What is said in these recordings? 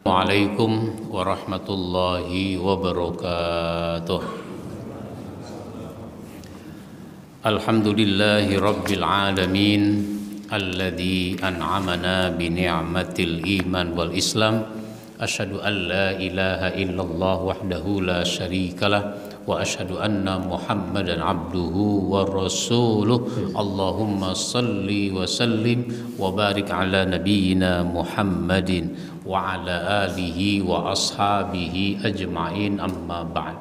Assalamualaikum warahmatullahi wabarakatuh. Alhamdulillahi rabbil alamin alladzi an'amana bi ni'matil iman wal islam. Asyhadu an la ilaha illallah wahdahu la syarikalah wa asyhadu anna Muhammadan abduhu wa rasuluh. Allahumma salli wa sallim wa barik ala nabiyyina Muhammadin wa ala alihi wa ashabihi ajma'in, amma ba'd.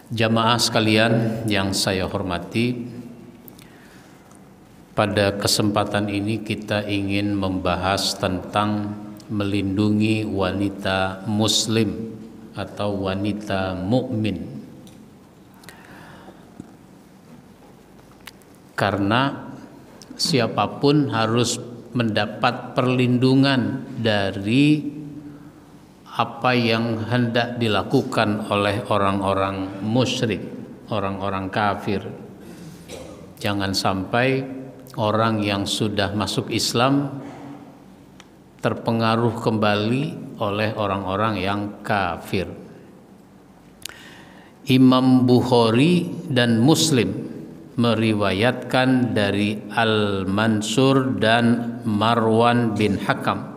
Jamaah sekalian yang saya hormati, pada kesempatan ini kita ingin membahas tentang melindungi wanita muslim atau wanita mukmin. Karena siapapun harus mendapat perlindungan dari apa yang hendak dilakukan oleh orang-orang musyrik, orang-orang kafir. Jangan sampai orang yang sudah masuk Islam terpengaruh kembali oleh orang-orang yang kafir. Imam Bukhari dan Muslim meriwayatkan dari Al-Mansur dan Marwan bin Hakam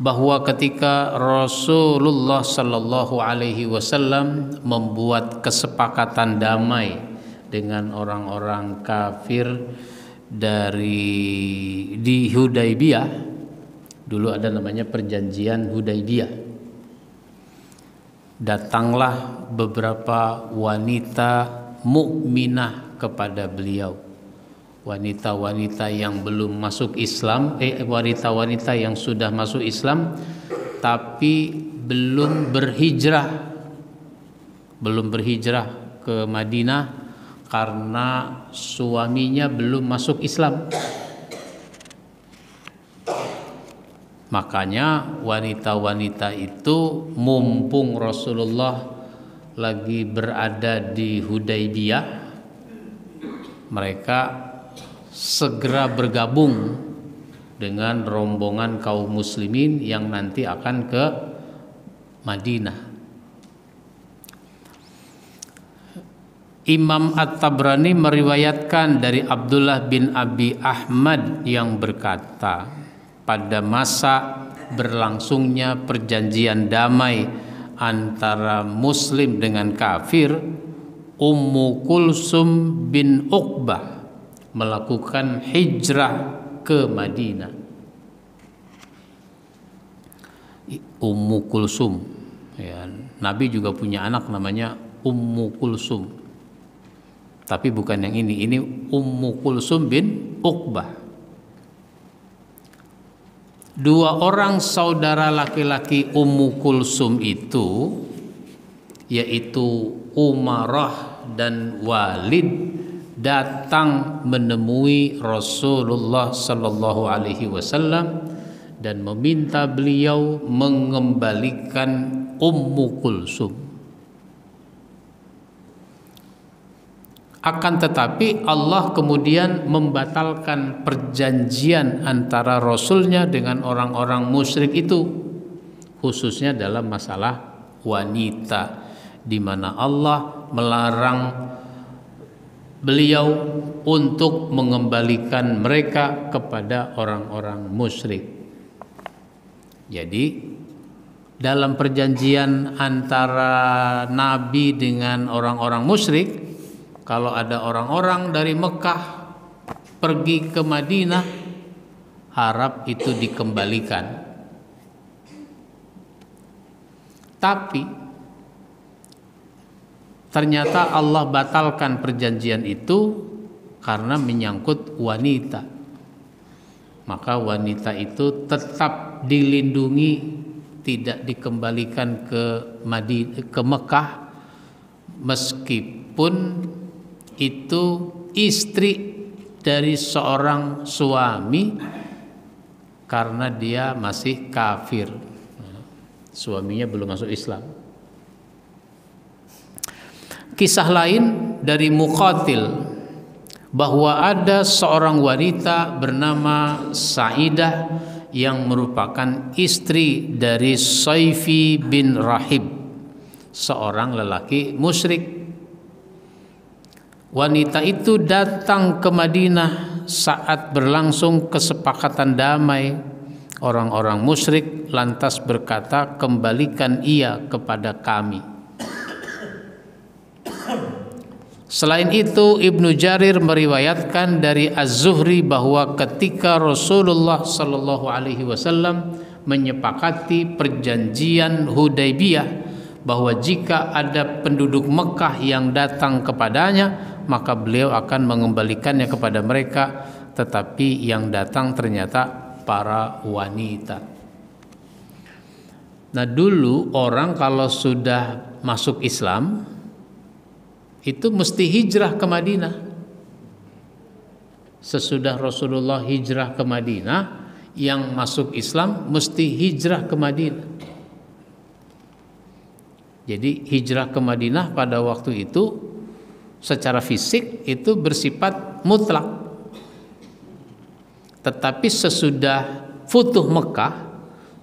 bahwa ketika Rasulullah sallallahu alaihi wasallam membuat kesepakatan damai dengan orang-orang kafir di Hudaybiyah, dulu ada namanya perjanjian Hudaybiyah, datanglah beberapa wanita mukminah kepada beliau, wanita-wanita yang belum masuk Islam, wanita-wanita yang sudah masuk Islam tapi belum berhijrah ke Madinah karena suaminya belum masuk Islam. Makanya wanita-wanita itu mumpung Rasulullah lagi berada di Hudaybiyah, mereka segera bergabung dengan rombongan kaum muslimin yang nanti akan ke Madinah. Imam At-Tabrani meriwayatkan dari Abdullah bin Abi Ahmad yang berkata, pada masa berlangsungnya perjanjian damai antara muslim dengan kafir, Ummu Kulsum bin Uqbah melakukan hijrah ke Madinah. Ummu Kulsum, ya, Nabi juga punya anak namanya Ummu Kulsum, tapi bukan yang ini Ummu Kulsum bin Uqbah. Dua orang saudara laki-laki Ummu Kulsum itu, yaitu Umarah dan Walid, datang menemui Rasulullah sallallahu alaihi wasallam dan meminta beliau mengembalikan Ummu Kulsum. Akan tetapi Allah kemudian membatalkan perjanjian antara Rasulnya dengan orang-orang musyrik itu, khususnya dalam masalah wanita, di mana Allah melarang beliau untuk mengembalikan mereka kepada orang-orang musyrik. Jadi dalam perjanjian antara Nabi dengan orang-orang musyrik, kalau ada orang-orang dari Mekah pergi ke Madinah, harap itu dikembalikan. Tapi ternyata Allah batalkan perjanjian itu karena menyangkut wanita. Maka wanita itu tetap dilindungi, tidak dikembalikan ke Mekah, meskipun itu istri dari seorang suami, karena dia masih kafir, suaminya belum masuk Islam. Kisah lain dari Muqatil bahwa ada seorang wanita bernama Sa'idah yang merupakan istri dari Saifi bin Rahib, seorang lelaki musyrik. Wanita itu datang ke Madinah saat berlangsung kesepakatan damai. Orang-orang musyrik lantas berkata, kembalikan ia kepada kami. Selain itu, Ibnu Jarir meriwayatkan dari Az-Zuhri bahwa ketika Rasulullah Shallallahu Alaihi Wasallam menyepakati perjanjian Hudaybiyah bahwa jika ada penduduk Mekah yang datang kepadanya, maka beliau akan mengembalikannya kepada mereka, tetapi yang datang ternyata para wanita. Nah, dulu orang kalau sudah masuk Islam itu mesti hijrah ke Madinah. Sesudah Rasulullah hijrah ke Madinah, yang masuk Islam mesti hijrah ke Madinah. Jadi hijrah ke Madinah pada waktu itu secara fisik itu bersifat mutlak. Tetapi sesudah Futuh Mekah,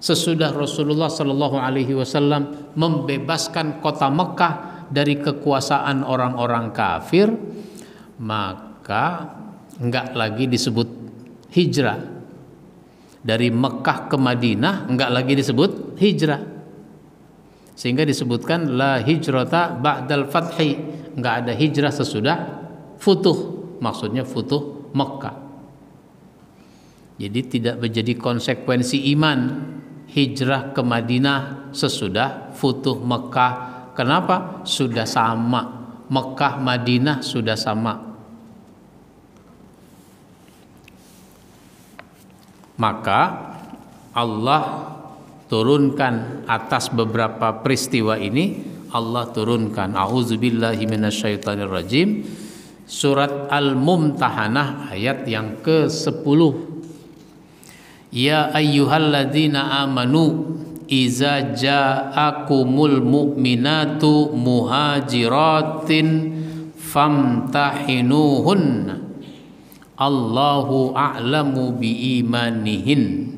sesudah Rasulullah Shallallahu Alaihi Wasallam membebaskan kota Mekah dari kekuasaan orang-orang kafir, maka enggak lagi disebut hijrah. Dari Mekah ke Madinah enggak lagi disebut hijrah, sehingga disebutkan la hijrata ba'dal fathi, enggak ada hijrah sesudah Futuh, maksudnya Futuh Mekah. Jadi tidak menjadi konsekuensi iman hijrah ke Madinah sesudah Futuh Mekah. Kenapa? Sudah sama, Mekah Madinah sudah sama. Maka Allah turunkan atas beberapa peristiwa ini, Allah turunkan a'udzubillahi minasyaitonirrajim, surat Al-Mumtahanah ayat yang ke-10. Ya ayyuhalladzina amanu iza ja'akumul mu'minatu muhajiratin famtahinuhunna Allahu a'lamu biimanihin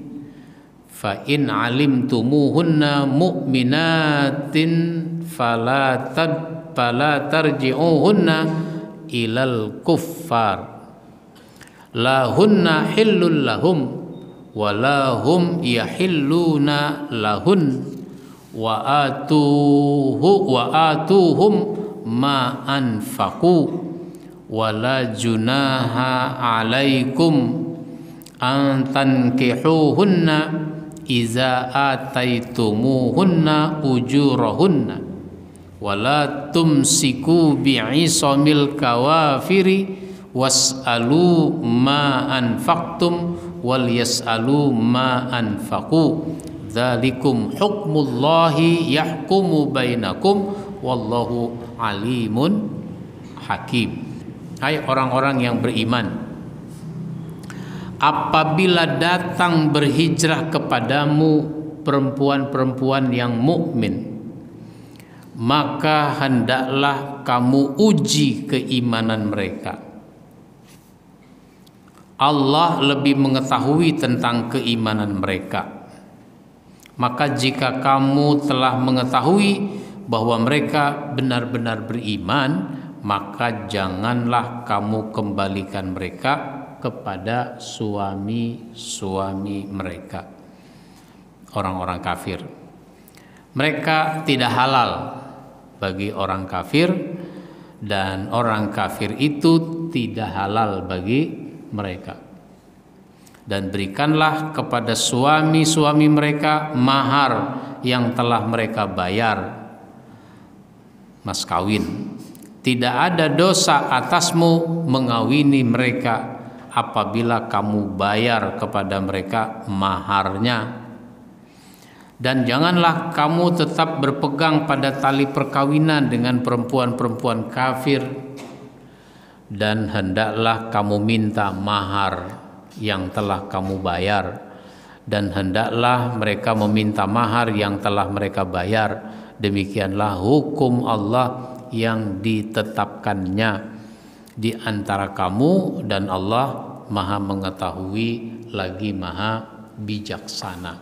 fa in alimtumuhunna mu'minatin fala tarji'uhunna ilal kuffar la hunna hillul lahum walahum yahilluna lahun wa atuhum ma anfaqu wala junaha alaikum an tankihuhunna iza ataitumuhunna ujurahunna wala tumsiku bi'isamil kawafiri was'alu ma anfaqtum wal yas'alu ma anfaqu dzalikum hukmullahi yahkumu bainakum wallahu alimun hakim. Hai orang-orang yang beriman, apabila datang berhijrah kepadamu perempuan-perempuan yang mukmin, maka hendaklah kamu uji keimanan mereka. Allah lebih mengetahui tentang keimanan mereka. Maka jika kamu telah mengetahui bahwa mereka benar-benar beriman, maka janganlah kamu kembalikan mereka kepada suami-suami mereka, orang-orang kafir. Mereka tidak halal bagi orang kafir, dan orang kafir itu tidak halal bagi mereka. Dan berikanlah kepada suami-suami mereka mahar yang telah mereka bayar, mas kawin. Tidak ada dosa atasmu mengawini mereka apabila kamu bayar kepada mereka maharnya. Dan janganlah kamu tetap berpegang pada tali perkawinan dengan perempuan-perempuan kafir, dan hendaklah kamu minta mahar yang telah kamu bayar, dan hendaklah mereka meminta mahar yang telah mereka bayar. Demikianlah hukum Allah yang ditetapkannya di antara kamu, dan Allah Maha mengetahui lagi Maha bijaksana.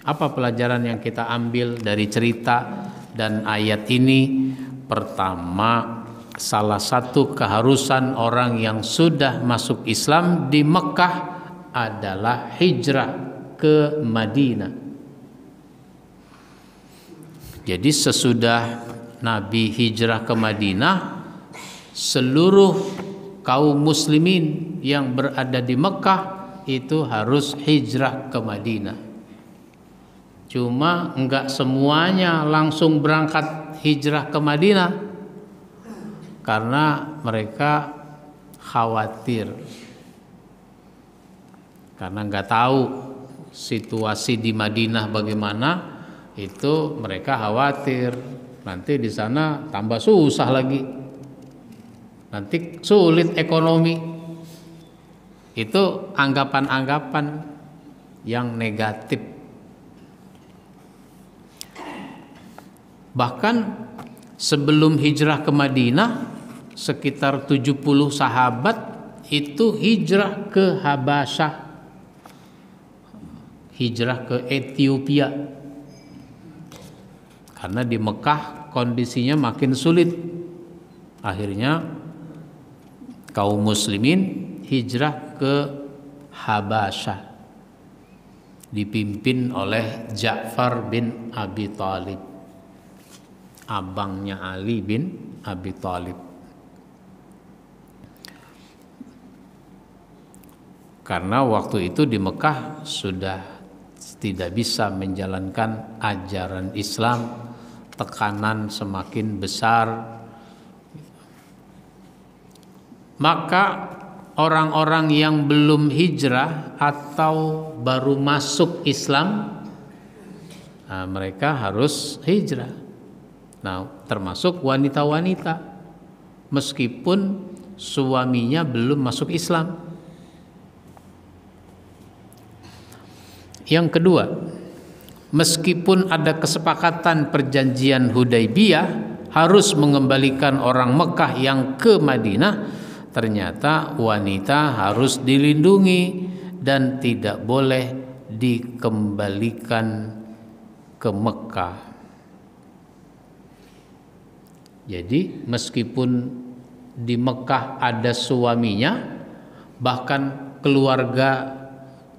Apa pelajaran yang kita ambil dari cerita dan ayat ini? Pertama, salah satu keharusan orang yang sudah masuk Islam di Mekah adalah hijrah ke Madinah. Jadi sesudah Nabi hijrah ke Madinah, seluruh kaum muslimin yang berada di Mekah itu harus hijrah ke Madinah. Cuma enggak semuanya langsung berangkat hijrah ke Madinah karena mereka khawatir, karena enggak tahu situasi di Madinah bagaimana. Itu mereka khawatir nanti di sana tambah susah lagi, nanti sulit ekonomi. Itu anggapan-anggapan yang negatif. Bahkan sebelum hijrah ke Madinah, sekitar 70 sahabat itu hijrah ke Habasyah, hijrah ke Ethiopia. Karena di Mekah kondisinya makin sulit. Akhirnya kaum muslimin hijrah ke Habasyah, dipimpin oleh Ja'far bin Abi Thalib, abangnya Ali bin Abi Thalib. Karena waktu itu di Mekah sudah tidak bisa menjalankan ajaran Islam, tekanan semakin besar. Maka orang-orang yang belum hijrah atau baru masuk Islam, mereka harus hijrah. Nah, termasuk wanita-wanita meskipun suaminya belum masuk Islam. Yang kedua, meskipun ada kesepakatan perjanjian Hudaibiyah harus mengembalikan orang Mekah yang ke Madinah, ternyata wanita harus dilindungi dan tidak boleh dikembalikan ke Mekah. Jadi meskipun di Mekah ada suaminya, bahkan keluarga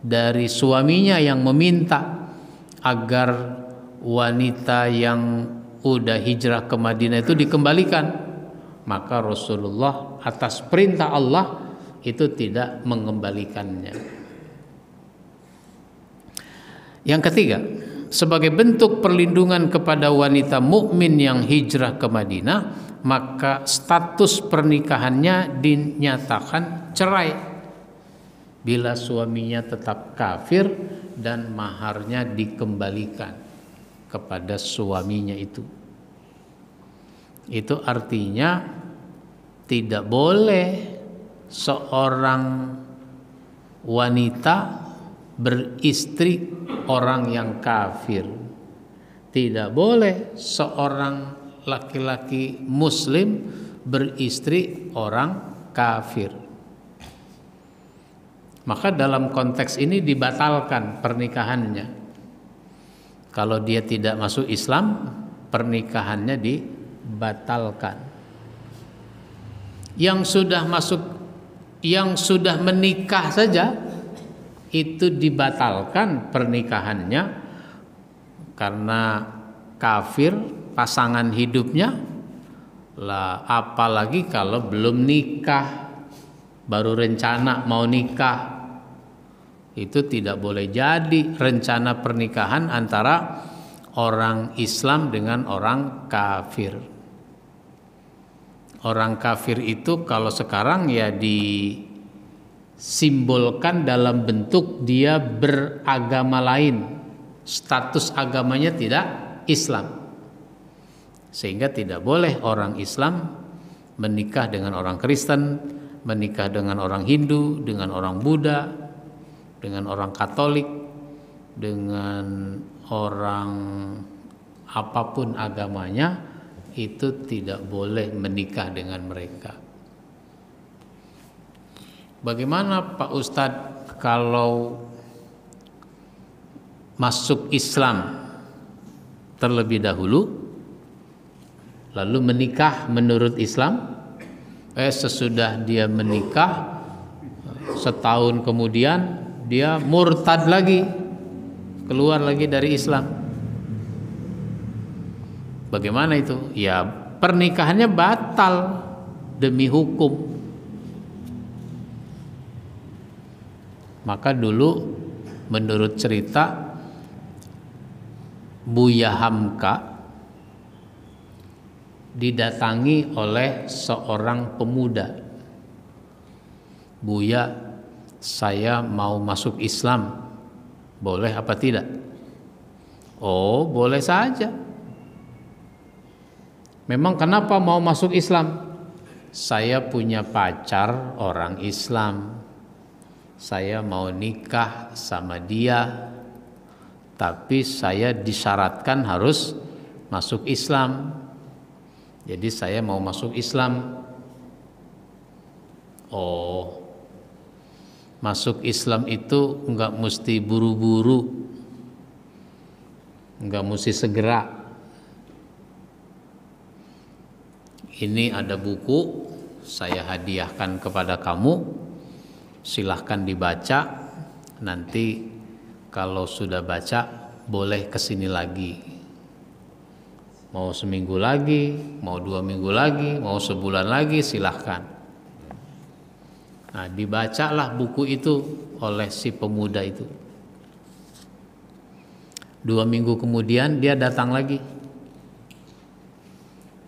dari suaminya yang meminta agar wanita yang udah hijrah ke Madinah itu dikembalikan, maka Rasulullah atas perintah Allah itu tidak mengembalikannya. Yang ketiga, sebagai bentuk perlindungan kepada wanita mukmin yang hijrah ke Madinah, maka status pernikahannya dinyatakan cerai bila suaminya tetap kafir dan maharnya dikembalikan kepada suaminya itu. Itu artinya tidak boleh seorang wanita beristri orang yang kafir. Tidak boleh seorang laki-laki muslim beristri orang kafir. Maka dalam konteks ini dibatalkan pernikahannya. Kalau dia tidak masuk Islam, pernikahannya dibatalkan. Yang sudah masuk, yang sudah menikah saja itu dibatalkan pernikahannya karena kafir pasangan hidupnya. Lah apalagi kalau belum nikah, baru rencana mau nikah, itu tidak boleh jadi rencana pernikahan antara orang Islam dengan orang kafir. Orang kafir itu kalau sekarang ya disimbolkan dalam bentuk dia beragama lain, status agamanya tidak Islam, sehingga tidak boleh orang Islam menikah dengan orang Kristen, menikah dengan orang Hindu, dengan orang Buddha, dengan orang Katolik, dengan orang apapun agamanya, itu tidak boleh menikah dengan mereka. Bagaimana Pak Ustadz kalau masuk Islam terlebih dahulu, lalu menikah menurut Islam. Sesudah dia menikah, setahun kemudian dia murtad lagi, keluar lagi dari Islam. Bagaimana itu? Ya, pernikahannya batal demi hukum. Maka dulu menurut cerita Buya Hamka didatangi oleh seorang pemuda. Buya, saya mau masuk Islam, boleh apa tidak? Oh, boleh saja. Memang kenapa mau masuk Islam? Saya punya pacar orang Islam, saya mau nikah sama dia, tapi saya disyaratkan harus masuk Islam. Jadi saya mau masuk Islam. Oh, masuk Islam itu enggak mesti buru-buru, enggak mesti segera. Ini ada buku, saya hadiahkan kepada kamu, silahkan dibaca. Nanti kalau sudah baca boleh kesini lagi. Mau seminggu lagi, mau 2 minggu lagi, mau sebulan lagi, silahkan. Nah, dibacalah buku itu oleh si pemuda itu. 2 minggu kemudian dia datang lagi.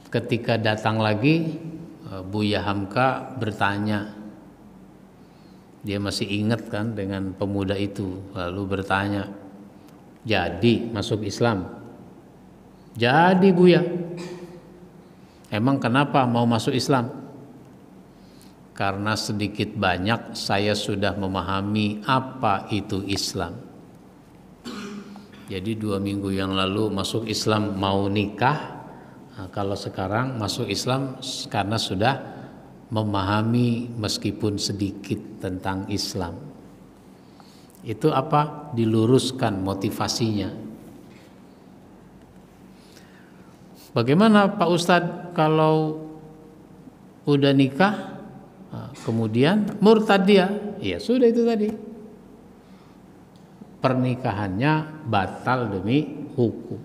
Ketika datang lagi, Buya Hamka bertanya. Dia masih ingat kan dengan pemuda itu, lalu bertanya, jadi masuk Islam? Jadi Buya. Emang kenapa mau masuk Islam? Karena sedikit banyak saya sudah memahami apa itu Islam. Jadi 2 minggu yang lalu masuk Islam mau nikah. Nah, kalau sekarang masuk Islam karena sudah memahami meskipun sedikit tentang Islam. Itu apa? Diluruskan motivasinya. Bagaimana Pak Ustadz kalau udah nikah kemudian murtad dia? Ya sudah, itu tadi. Pernikahannya batal demi hukum.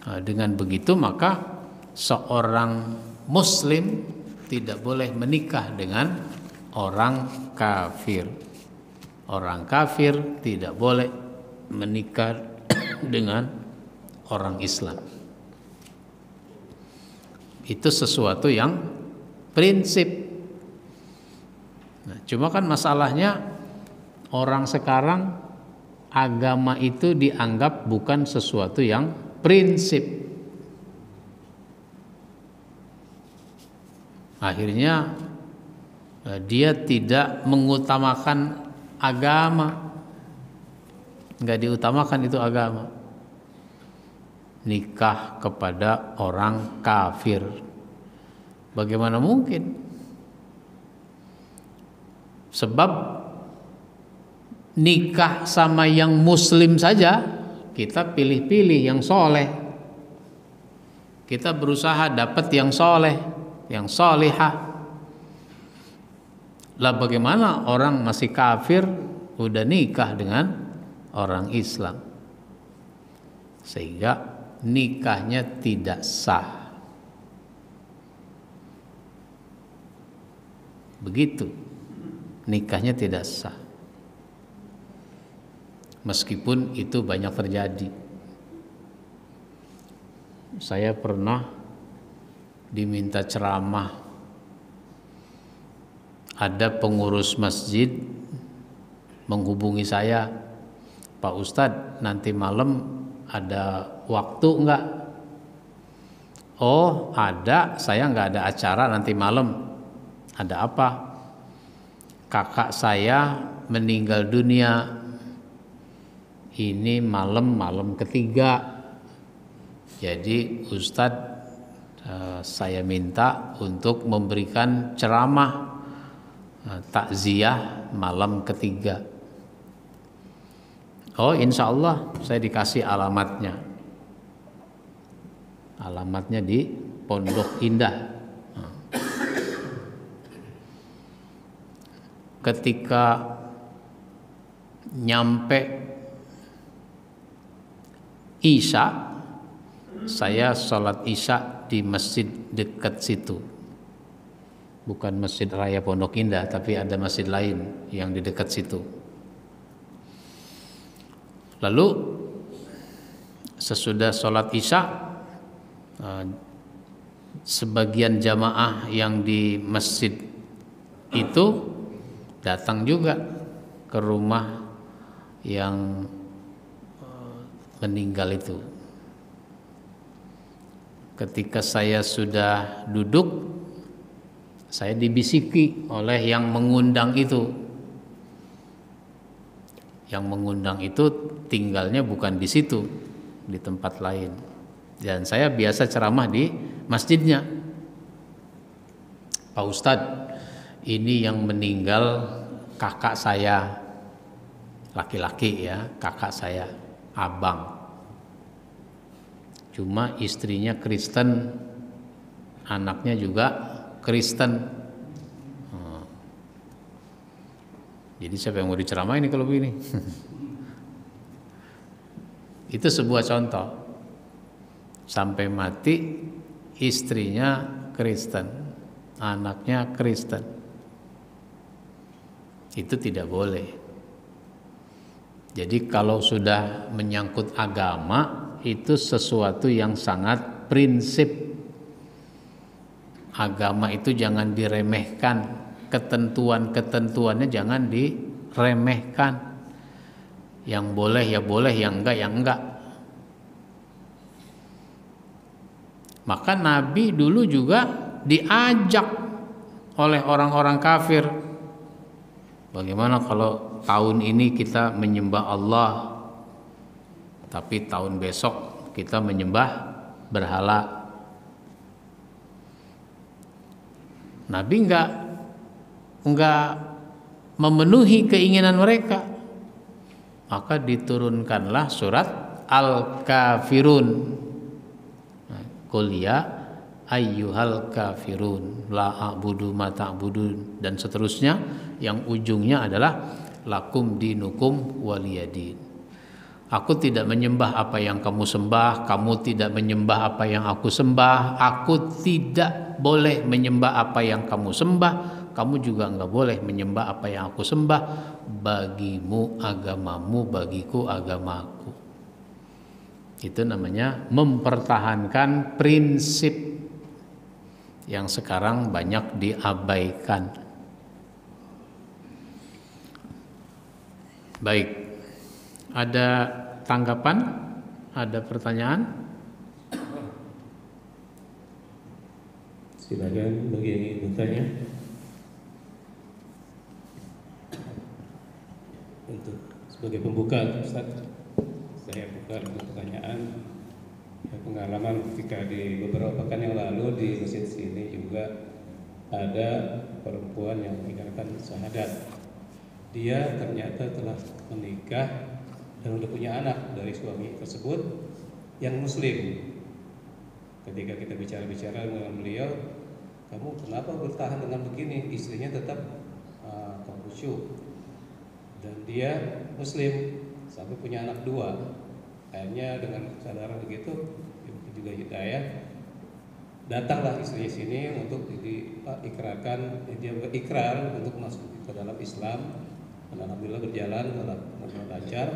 Dengan begitu maka seorang muslim tidak boleh menikah dengan orang kafir. Orang kafir tidak boleh menikah dengan orang Islam. Itu sesuatu yang prinsip. Nah, cuma kan masalahnya orang sekarang agama itu dianggap bukan sesuatu yang prinsip. Akhirnya dia tidak mengutamakan agama, nggak diutamakan itu agama. Nikah kepada orang kafir, bagaimana mungkin? Sebab nikah sama yang muslim saja kita pilih-pilih yang soleh, kita berusaha dapat yang soleh, yang solihah. Lah bagaimana orang masih kafir udah nikah dengan orang Islam, sehingga nikahnya tidak sah. Begitu, nikahnya tidak sah. Meskipun itu banyak terjadi. Saya pernah diminta ceramah. Ada pengurus masjid menghubungi saya, Pak Ustadz, nanti malam ada waktu enggak? Oh ada, saya enggak ada acara nanti malam. Ada apa? Kakak saya meninggal dunia. Ini malam ketiga. Jadi Ustadz, saya minta untuk memberikan ceramah takziah malam ketiga. Oh, insya Allah saya dikasih alamatnya. Alamatnya di Pondok Indah. Ketika nyampe Isya, saya sholat Isya di masjid dekat situ. Bukan Masjid Raya Pondok Indah, tapi ada masjid lain yang di dekat situ. Lalu sesudah sholat Isya, sebagian jamaah yang di masjid itu datang juga ke rumah yang meninggal itu. Ketika saya sudah duduk, saya dibisiki oleh yang mengundang itu. Yang mengundang itu tinggalnya bukan di situ, di tempat lain. Dan saya biasa ceramah di masjidnya. Pak Ustadz, ini yang meninggal kakak saya, laki-laki ya, kakak saya, abang. Cuma istrinya Kristen, anaknya juga Kristen. Jadi siapa yang mau diceramah ini kalau begini? Itu sebuah contoh. Sampai mati istrinya Kristen, anaknya Kristen. Itu tidak boleh. Jadi kalau sudah menyangkut agama, itu sesuatu yang sangat prinsip. Agama itu jangan diremehkan. Ketentuan-ketentuannya jangan diremehkan. Yang boleh ya boleh, yang enggak ya enggak. Maka Nabi dulu juga diajak oleh orang-orang kafir. Bagaimana kalau tahun ini kita menyembah Allah, tapi tahun besok kita menyembah berhala? Nabi enggak memenuhi keinginan mereka. Maka diturunkanlah surat Al-Kafirun. Qul ya ayyuhal kafirun la a'budu ma ta'budun, dan seterusnya yang ujungnya adalah lakum dinukum waliyadin. Aku tidak menyembah apa yang kamu sembah, kamu tidak menyembah apa yang aku sembah. Aku tidak boleh menyembah apa yang kamu sembah, kamu juga enggak boleh menyembah apa yang aku sembah. Bagimu agamamu, bagiku agamaku. Itu namanya mempertahankan prinsip yang sekarang banyak diabaikan. Baik, ada tanggapan? Ada pertanyaan? Silakan bagi yang ingin bertanya. Untuk sebagai pembuka, Ustaz, saya buka untuk pertanyaan. Pengalaman ketika di beberapa pekan yang lalu di masjid sini juga ada perempuan yang meninggalkan syahadat. Dia ternyata telah menikah dan sudah punya anak dari suami tersebut yang muslim. Ketika kita bicara-bicara dengan beliau, kamu kenapa bertahan dengan begini? Istrinya tetap khusyuk dan dia muslim sampai punya anak 2. Akhirnya dengan kesadaran begitu juga hidayah, datanglah istrinya sini untuk diikrarkan, dia berikrar untuk masuk ke dalam Islam. Dan alhamdulillah berjalan dalam lancar.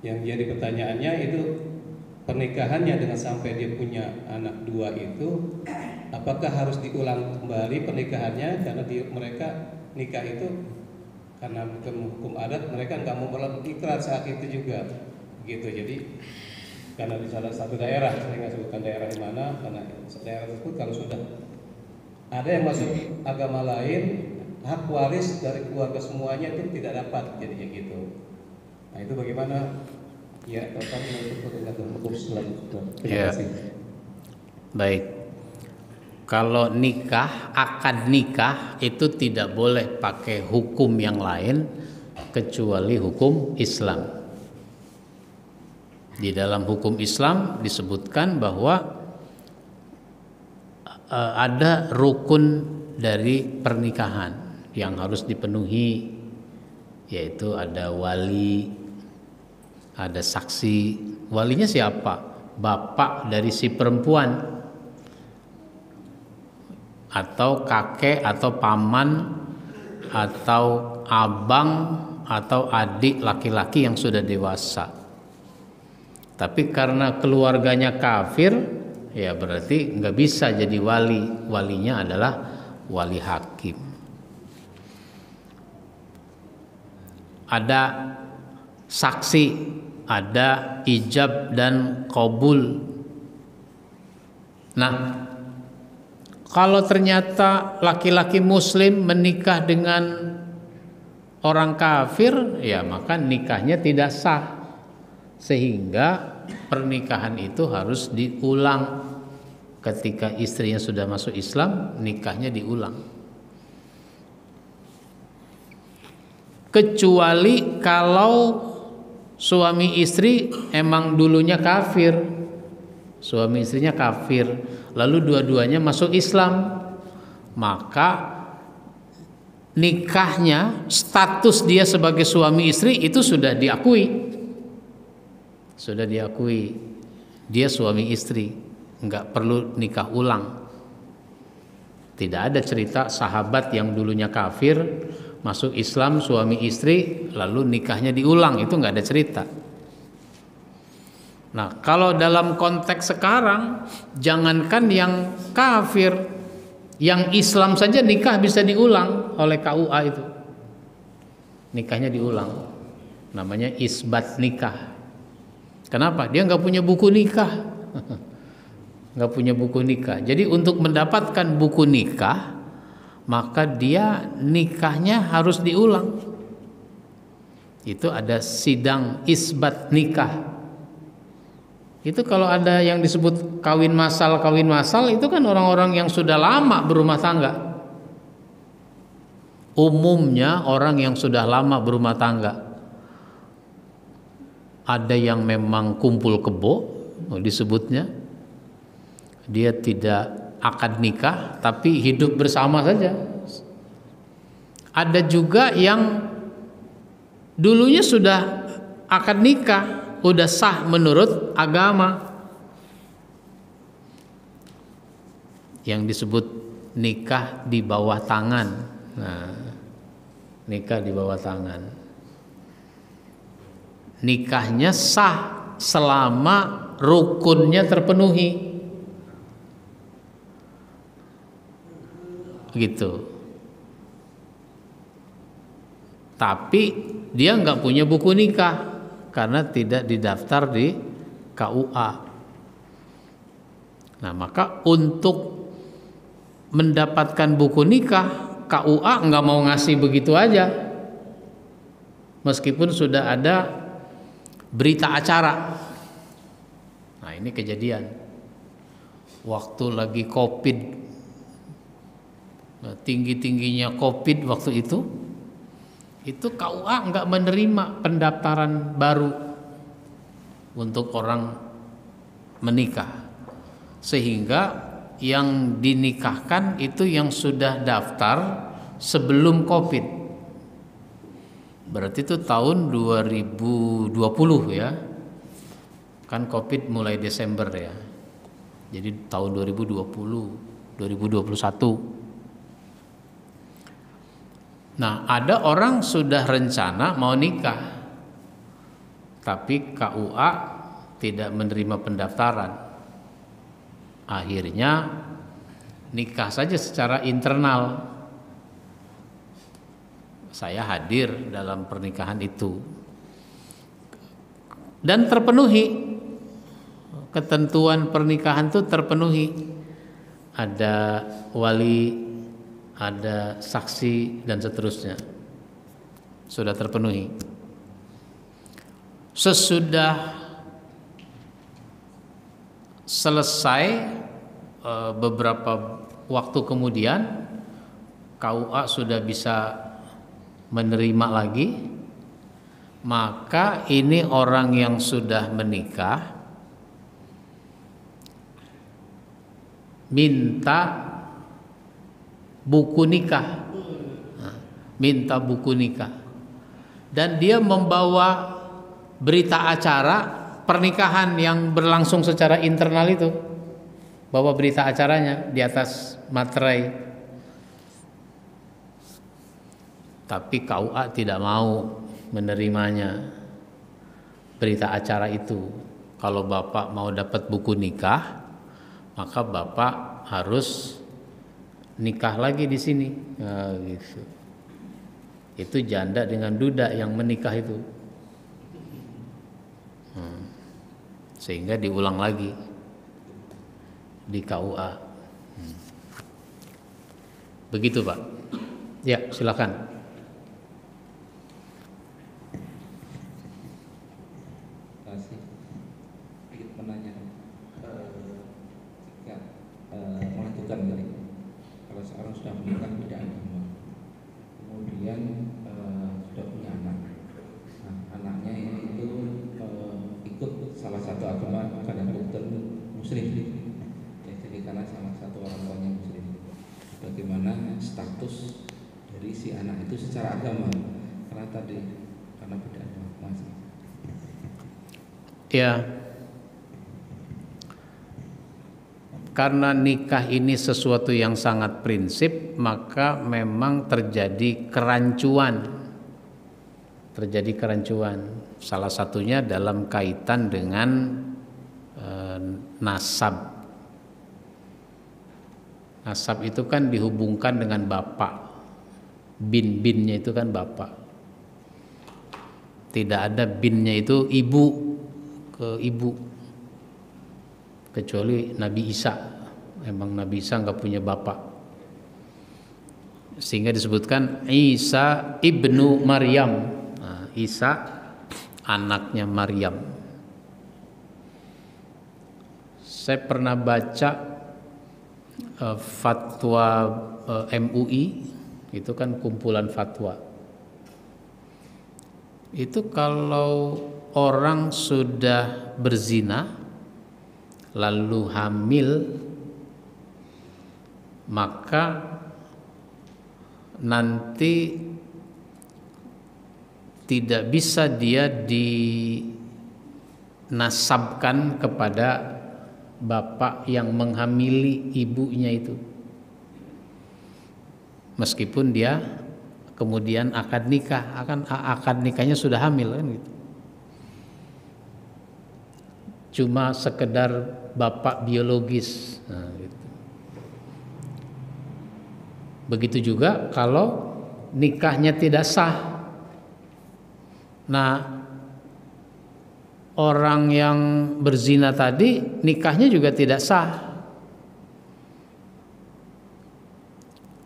Yang jadi pertanyaannya itu pernikahannya dengan sampai dia punya anak 2 itu, apakah harus diulang kembali pernikahannya karena mereka nikah itu karena hukum adat mereka nggak mau berikrar saat itu juga, gitu. Jadi karena di salah satu daerah, saya nggak sebutkan daerah di mana, karena daerah tersebut kalau sudah ada yang masuk agama lain, hak waris dari keluarga semuanya itu tidak dapat, jadinya gitu. Nah itu bagaimana? Ya, total untuk hukum selanjutnya. Terima kasih. Baik. Kalau nikah, akad nikah itu tidak boleh pakai hukum yang lain kecuali hukum Islam. Di dalam hukum Islam disebutkan bahwa ada rukun dari pernikahan yang harus dipenuhi, yaitu ada wali, ada saksi. Walinya siapa? Bapak dari si perempuan, atau kakek atau paman atau abang atau adik laki-laki yang sudah dewasa. Tapi karena keluarganya kafir, ya berarti nggak bisa jadi wali. Walinya adalah wali hakim. Ada saksi, ada ijab dan qabul. Nah, kalau ternyata laki-laki muslim menikah dengan orang kafir, ya maka nikahnya tidak sah. Sehingga pernikahan itu harus diulang. Ketika istrinya sudah masuk Islam, nikahnya diulang. Kecuali kalau suami istri emang dulunya kafir. Suami istrinya kafir, lalu dua-duanya masuk Islam, maka nikahnya, status dia sebagai suami istri itu sudah diakui. Sudah diakui, dia suami istri, nggak perlu nikah ulang. Tidak ada cerita sahabat yang dulunya kafir masuk Islam suami istri lalu nikahnya diulang, itu nggak ada cerita. Nah, kalau dalam konteks sekarang, jangankan yang kafir, yang Islam saja nikah bisa diulang oleh KUA itu. Nikahnya diulang. Namanya isbat nikah. Kenapa? Dia nggak punya buku nikah. Nggak punya buku nikah. Jadi untuk mendapatkan buku nikah, maka dia nikahnya harus diulang. Itu ada sidang isbat nikah. Itu kalau ada yang disebut kawin massal itu kan orang-orang yang sudah lama berumah tangga. Umumnya orang yang sudah lama berumah tangga. Ada yang memang kumpul kebo disebutnya. Dia tidak akad nikah tapi hidup bersama saja. Ada juga yang dulunya sudah akad nikah, udah sah menurut agama, yang disebut nikah di bawah tangan. Nah, nikah di bawah tangan, nikahnya sah selama rukunnya terpenuhi, gitu. Tapi dia nggak punya buku nikah karena tidak didaftar di KUA. Nah, maka untuk mendapatkan buku nikah, KUA nggak mau ngasih begitu aja, meskipun sudah ada berita acara. Nah, ini kejadian waktu lagi COVID, tinggi-tingginya COVID waktu itu KUA nggak menerima pendaftaran baru untuk orang menikah, sehingga yang dinikahkan itu yang sudah daftar sebelum COVID. Berarti itu tahun 2020 ya, kan COVID mulai Desember ya, jadi tahun 2020, 2021. Nah, ada orang sudah rencana mau nikah, tapi KUA tidak menerima pendaftaran. Akhirnya nikah saja secara internal. Saya hadir dalam pernikahan itu dan terpenuhi ketentuan pernikahan itu, terpenuhi. Ada wali, ada saksi dan seterusnya, sudah terpenuhi. Sesudah selesai beberapa waktu kemudian, KUA sudah bisa menerima lagi, maka ini orang yang sudah menikah minta buku nikah, minta buku nikah, dan dia membawa berita acara pernikahan yang berlangsung secara internal itu, bawa berita acaranya di atas materai. Tapi KUA tidak mau menerimanya berita acara itu. Kalau bapak mau dapat buku nikah, maka bapak harus nikah lagi di sini. Nah, gitu. Itu janda dengan duda yang menikah itu. Sehingga diulang lagi di KUA. Begitu Pak. Ya, silakan. Kalau seorang sudah menikah beda agama, kemudian sudah punya anak, nah, anaknya itu ikut salah satu agama kadang muslim, ya, jadi karena salah satu orang tuanya muslim, bagaimana status dari si anak itu secara agama, karena beda agama, Mas. Ya. Karena nikah ini sesuatu yang sangat prinsip, maka memang terjadi kerancuan. Salah satunya dalam kaitan dengan nasab. Nasab itu kan dihubungkan dengan bapak. Bin-binnya itu kan bapak. Tidak ada binnya itu ibu ke ibu. Kecuali Nabi Isa, emang Nabi Isa nggak punya bapak, sehingga disebutkan Isa ibnu Maryam. Nah, Isa anaknya Maryam. Saya pernah baca fatwa MUI, itu kan kumpulan fatwa. Itu kalau orang sudah berzina lalu hamil, maka nanti tidak bisa dia dinasabkan kepada bapak yang menghamili ibunya itu, meskipun dia kemudian akad nikahnya sudah hamil kan gitu. Cuma sekedar bapak biologis. Nah, gitu. Begitu juga kalau nikahnya tidak sah. Nah, orang yang berzina tadi nikahnya juga tidak sah.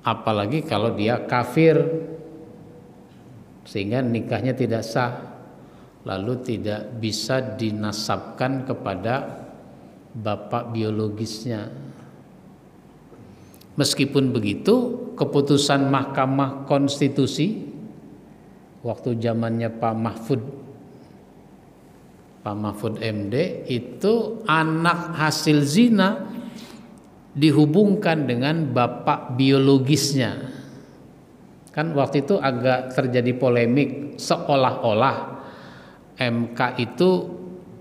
Apalagi kalau dia kafir, sehingga nikahnya tidak sah, lalu tidak bisa dinasabkan kepada bapak biologisnya. Meskipun begitu, keputusan Mahkamah Konstitusi waktu zamannya Pak Mahfud MD itu, anak hasil zina dihubungkan dengan bapak biologisnya. Kan waktu itu agak terjadi polemik, seolah-olah MK itu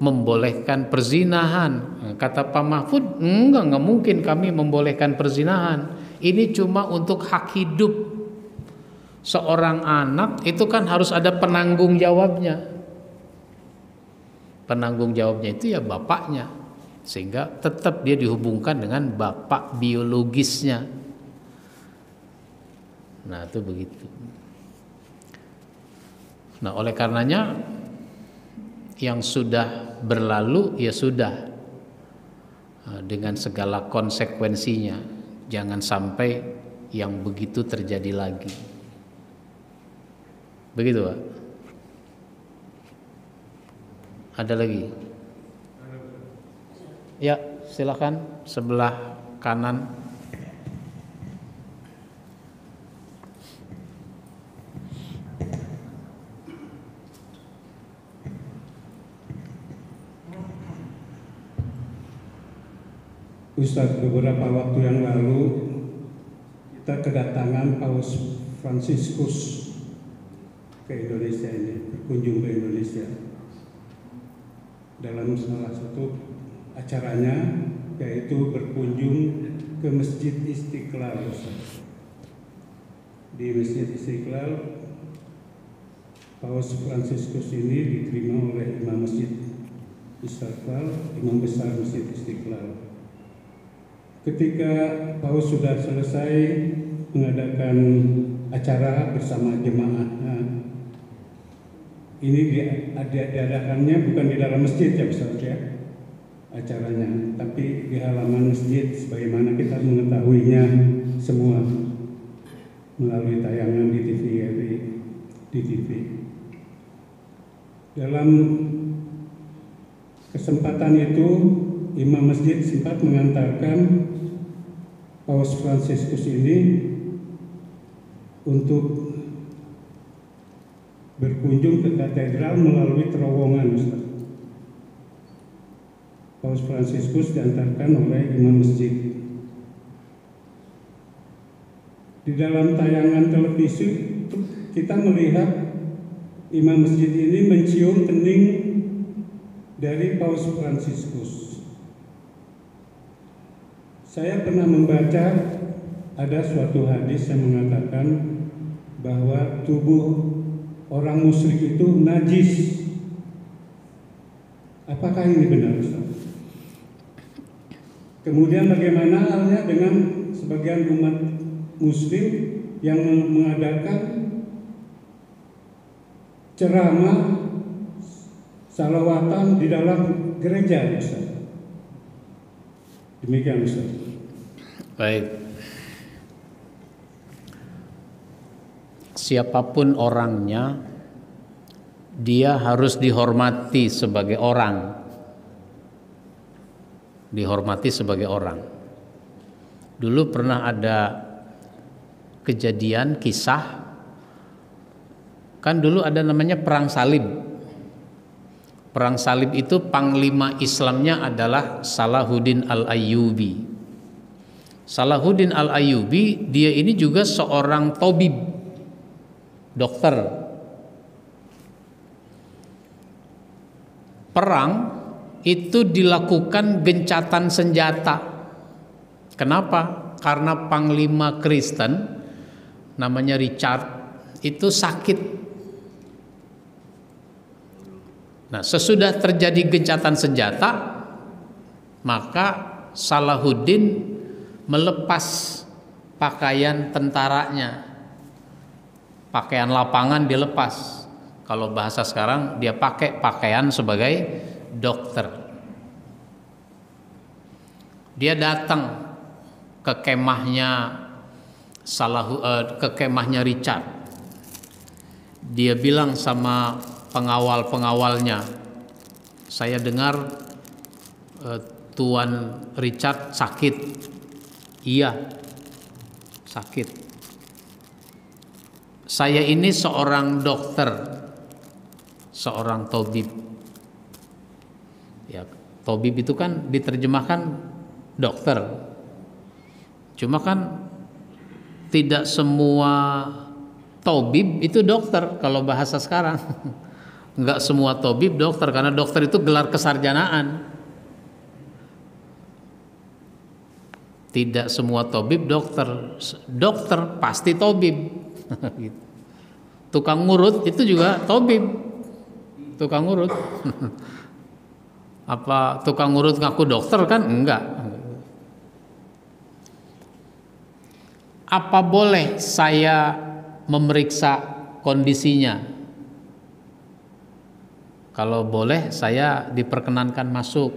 membolehkan perzinahan. Kata Pak Mahfud, enggak mungkin kami membolehkan perzinahan. Ini cuma untuk hak hidup seorang anak, itu kan harus ada penanggung jawabnya. Penanggung jawabnya itu ya bapaknya, sehingga tetap dia dihubungkan dengan bapak biologisnya. Nah, itu begitu. Nah, oleh karenanya yang sudah berlalu ya sudah, dengan segala konsekuensinya. Jangan sampai yang begitu terjadi lagi. Begitu Pak. Ada lagi? Ya, silakan sebelah kanan. Ustadz, beberapa waktu yang lalu kita kedatangan Paus Fransiskus ke Indonesia ini, berkunjung ke Indonesia. Dalam salah satu acaranya yaitu berkunjung ke Masjid Istiqlal. Di Masjid Istiqlal, Paus Fransiskus ini diterima oleh Imam Masjid Istiqlal, Imam Besar Masjid Istiqlal. Ketika Paus sudah selesai mengadakan acara bersama jemaahnya, ini diadakannya bukan di dalam masjid ya Ustaz ya acaranya, tapi di halaman masjid sebagaimana kita mengetahuinya semua melalui tayangan di TV. Dalam kesempatan itu Imam Masjid sempat mengantarkan Paus Fransiskus ini untuk berkunjung ke katedral melalui terowongan, Ustaz. Paus Fransiskus diantarkan oleh Imam Masjid. Di dalam tayangan televisi kita melihat Imam Masjid ini mencium kening dari Paus Fransiskus. Saya pernah membaca ada suatu hadis yang mengatakan bahwa tubuh orang musyrik itu najis. Apakah ini benar, Ustaz? Kemudian bagaimana halnya dengan sebagian umat muslim yang mengadakan ceramah salawatan di dalam gereja, Ustaz? Demikian, Ustaz. Baik. Siapapun orangnya, dia harus dihormati sebagai orang. Dihormati sebagai orang. Dulu pernah ada kejadian kisah, kan dulu ada namanya perang salib. Perang salib itu panglima Islamnya adalah Salahuddin Al-Ayyubi. Salahuddin Al-Ayyubi dia ini juga seorang tabib, dokter. Perang itu dilakukan gencatan senjata. Kenapa? Karena panglima Kristen namanya Richard itu sakit. Nah, sesudah terjadi gencatan senjata, maka Salahuddin melepas pakaian tentaranya. Pakaian lapangan dilepas. Kalau bahasa sekarang dia pakai pakaian sebagai dokter. Dia datang ke kemahnya Richard. Dia bilang sama pengawal-pengawalnya, saya dengar Tuan Richard sakit. Iya, sakit. Saya ini seorang dokter, seorang tabib. Ya, tabib itu kan diterjemahkan dokter. Cuma kan tidak semua tabib itu dokter kalau bahasa sekarang. Enggak semua tabib dokter, karena dokter itu gelar kesarjanaan. Tidak semua tabib dokter. Dokter pasti tabib. Tukang ngurut itu juga tabib. Tukang ngurut. Apa tukang ngurut ngaku dokter kan? Enggak. Apa boleh saya memeriksa kondisinya? Kalau boleh saya diperkenankan masuk.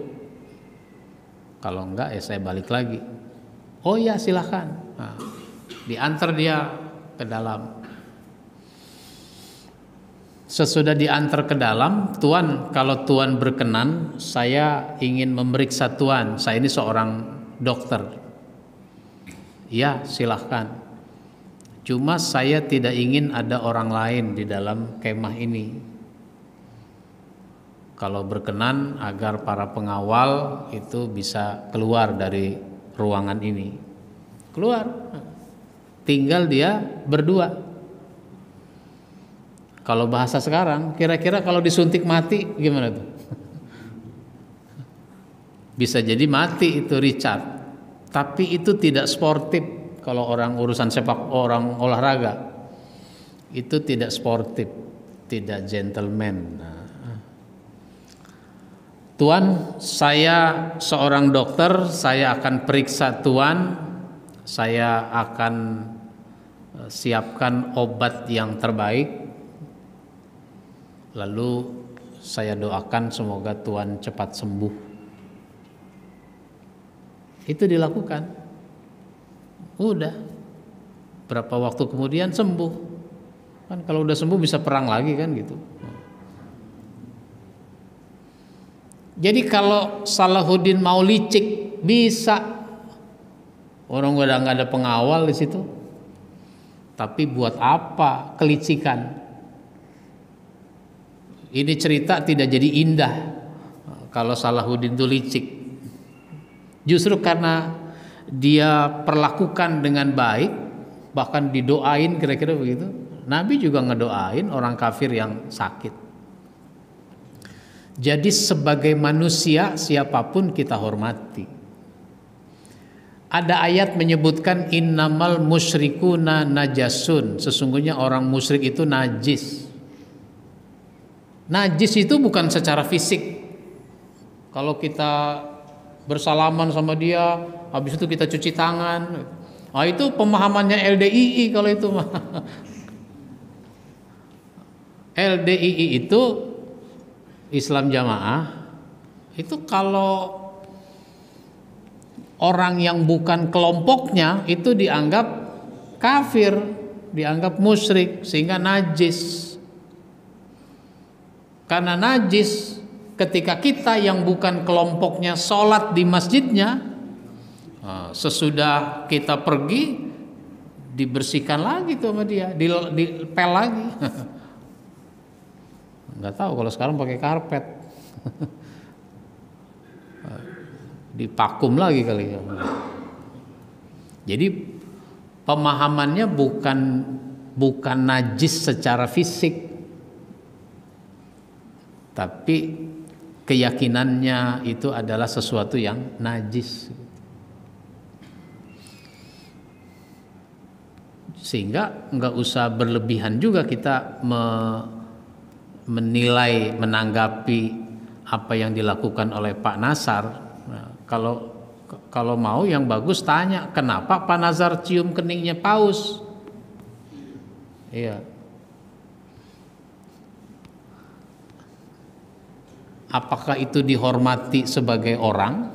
Kalau enggak ya saya balik lagi. Oh ya silahkan. Nah, diantar dia ke dalam. Sesudah diantar ke dalam, Tuan, kalau Tuan berkenan, saya ingin memeriksa Tuan. Saya ini seorang dokter. Ya silahkan. Cuma saya tidak ingin ada orang lain di dalam kemah ini. Kalau berkenan agar para pengawal itu bisa keluar dari ruangan ini. Keluar. Tinggal dia berdua. Kalau bahasa sekarang, kira-kira kalau disuntik mati gimana tuh? Bisa jadi mati itu Richard. Tapi itu tidak sportif kalau orang urusan orang olahraga. Itu tidak sportif, tidak gentleman. Tuan, saya seorang dokter, saya akan periksa Tuan, saya akan siapkan obat yang terbaik, lalu saya doakan semoga Tuan cepat sembuh. Itu dilakukan. Udah, berapa waktu kemudian sembuh. Kan kalau udah sembuh bisa perang lagi kan gitu. Jadi kalau Salahuddin mau licik bisa, orang udah nggak ada pengawal di situ. Tapi buat apa kelicikan? Ini cerita tidak jadi indah kalau Salahuddin itu licik. Justru karena dia perlakukan dengan baik, bahkan didoain kira-kira begitu. Nabi juga ngedoain orang kafir yang sakit. Jadi sebagai manusia siapapun kita hormati. Ada ayat menyebutkan innamal musyrikuna najasun. Sesungguhnya orang musyrik itu najis. Najis itu bukan secara fisik. Kalau kita bersalaman sama dia, habis itu kita cuci tangan. Ah itu pemahamannya LDII kalau itu mah. LDII itu Islam Jamaah itu kalau orang yang bukan kelompoknya itu dianggap kafir, dianggap musyrik sehingga najis. Karena najis ketika kita yang bukan kelompoknya sholat di masjidnya, sesudah kita pergi dibersihkan lagi tuh sama dia, dipel lagi. Nggak tahu kalau sekarang pakai karpet, dipakum lagi kali ya. Jadi pemahamannya bukan najis secara fisik, tapi keyakinannya itu adalah sesuatu yang najis. Sehingga nggak usah berlebihan juga kita menilai, menanggapi apa yang dilakukan oleh Pak Nazar. Nah, kalau mau yang bagus tanya, kenapa Pak Nazar cium keningnya paus? Iya. Apakah itu dihormati sebagai orang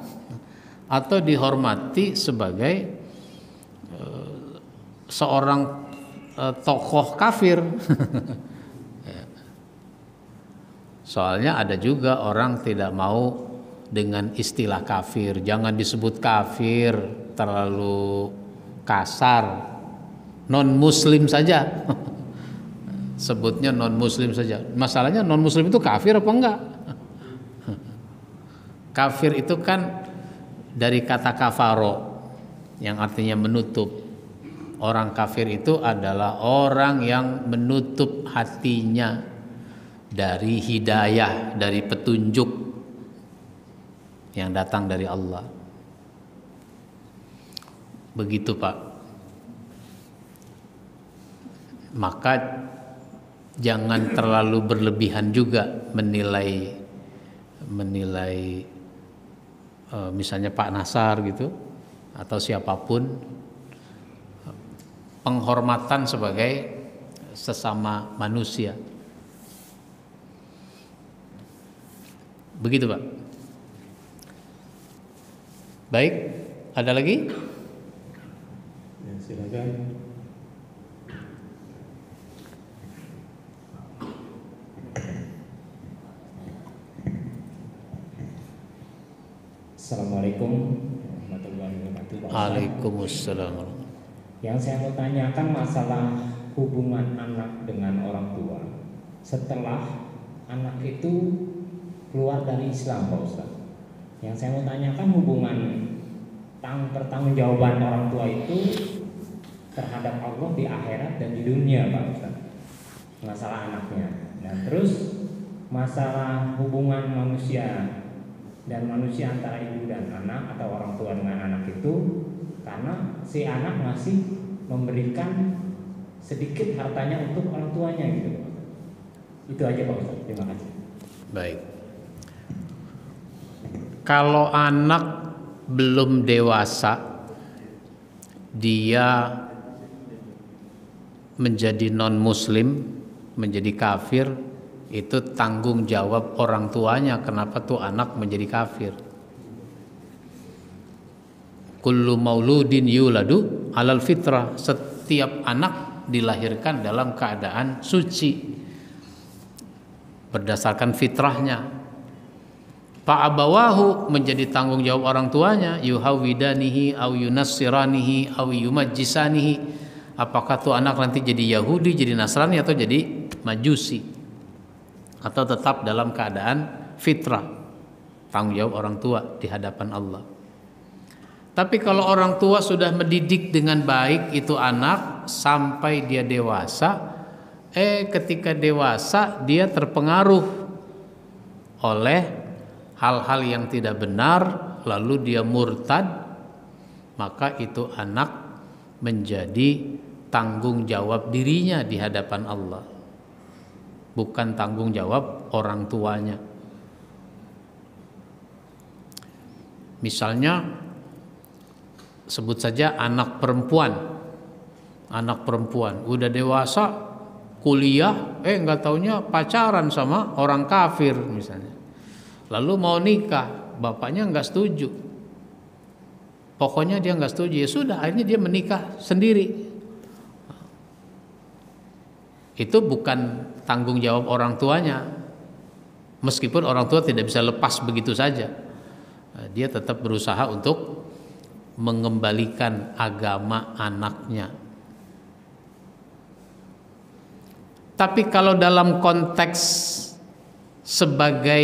atau dihormati sebagai seorang tokoh kafir? Soalnya ada juga orang tidak mau dengan istilah kafir. Jangan disebut kafir, terlalu kasar. Non muslim saja. Sebutnya non muslim saja. Masalahnya non muslim itu kafir apa enggak? Kafir itu kan dari kata kafaro yang artinya menutup. Orang kafir itu adalah orang yang menutup hatinya dari hidayah, dari petunjuk yang datang dari Allah. Begitu Pak. Maka jangan terlalu berlebihan juga menilai misalnya Pak Nazar gitu atau siapapun. Penghormatan sebagai sesama manusia. Begitu Pak. Baik, ada lagi? Ya, silakan. Assalamualaikum warahmatullahi wabarakatuh. Waalaikumsalam. Yang saya mau tanyakan masalah hubungan anak dengan orang tua setelah anak itu keluar dari Islam, Pak Ustaz. Yang saya mau tanyakan hubungan pertanggungjawaban orang tua itu terhadap Allah di akhirat dan di dunia, Pak Ustaz. Masalah anaknya. Nah, terus masalah hubungan manusia dan manusia antara ibu dan anak atau orang tua dengan anak itu karena si anak masih memberikan sedikit hartanya untuk orang tuanya gitu. Itu aja Pak Ustaz. Terima kasih. Baik. Kalau anak belum dewasa, dia menjadi non-muslim, menjadi kafir, itu tanggung jawab orang tuanya. Kenapa tuh anak menjadi kafir? Kullu mauludin yuladu alal fitrah. Setiap anak dilahirkan dalam keadaan suci berdasarkan fitrahnya. Fa'abawahu menjadi tanggung jawab orang tuanya, yuhawidanihi au yunassiranihi au yumajjisanihi. Apakah tuh anak nanti jadi Yahudi, jadi Nasrani atau jadi Majusi, atau tetap dalam keadaan fitrah. Tanggung jawab orang tua di hadapan Allah. Tapi kalau orang tua sudah mendidik dengan baik itu anak sampai dia dewasa, ketika dewasa dia terpengaruh oleh hal-hal yang tidak benar, lalu dia murtad, maka itu anak menjadi tanggung jawab dirinya di hadapan Allah, bukan tanggung jawab orang tuanya. Misalnya sebut saja anak perempuan udah dewasa, kuliah, nggak taunya pacaran sama orang kafir misalnya, lalu mau nikah, bapaknya nggak setuju, pokoknya dia nggak setuju, ya sudah, akhirnya dia menikah sendiri. Itu bukan tanggung jawab orang tuanya, meskipun orang tua tidak bisa lepas begitu saja. Dia tetap berusaha untuk mengembalikan agama anaknya. Tapi kalau dalam konteks sebagai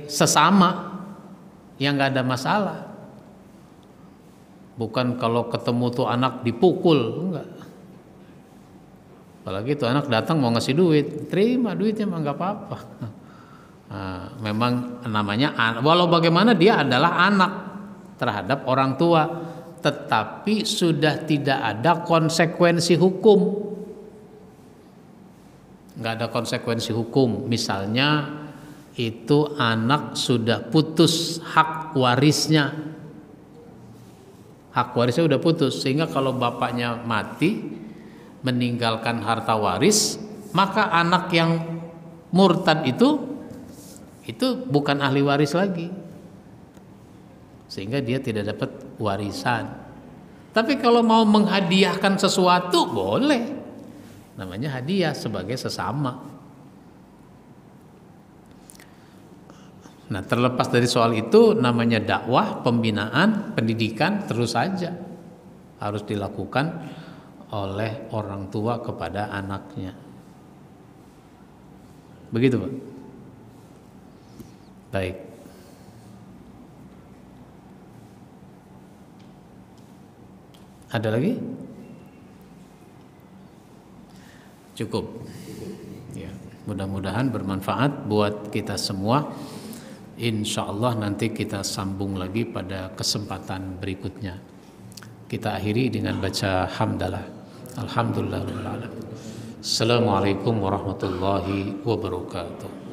sesama, ya nggak ada masalah. Bukan kalau ketemu tuh anak dipukul, enggak. Apalagi tuh anak datang mau ngasih duit, terima duitnya mah nggak apa-apa. Nah, memang namanya, walau bagaimana dia adalah anak terhadap orang tua, tetapi sudah tidak ada konsekuensi hukum. Nggak ada konsekuensi hukum. Misalnya itu anak sudah putus hak warisnya, udah putus, sehingga kalau bapaknya mati meninggalkan harta waris, maka anak yang murtad itu bukan ahli waris lagi, sehingga dia tidak dapat warisan. Tapi kalau mau menghadiahkan sesuatu boleh, namanya hadiah sebagai sesama. Nah, terlepas dari soal itu, namanya dakwah, pembinaan, pendidikan terus saja harus dilakukan oleh orang tua kepada anaknya. Begitu, Pak. Baik. Ada lagi? Cukup. Ya, mudah-mudahan bermanfaat buat kita semua. Insya Allah nanti kita sambung lagi pada kesempatan berikutnya. Kita akhiri dengan baca hamdalah. Alhamdulillahirabbil alamin. Assalamualaikum warahmatullahi wabarakatuh.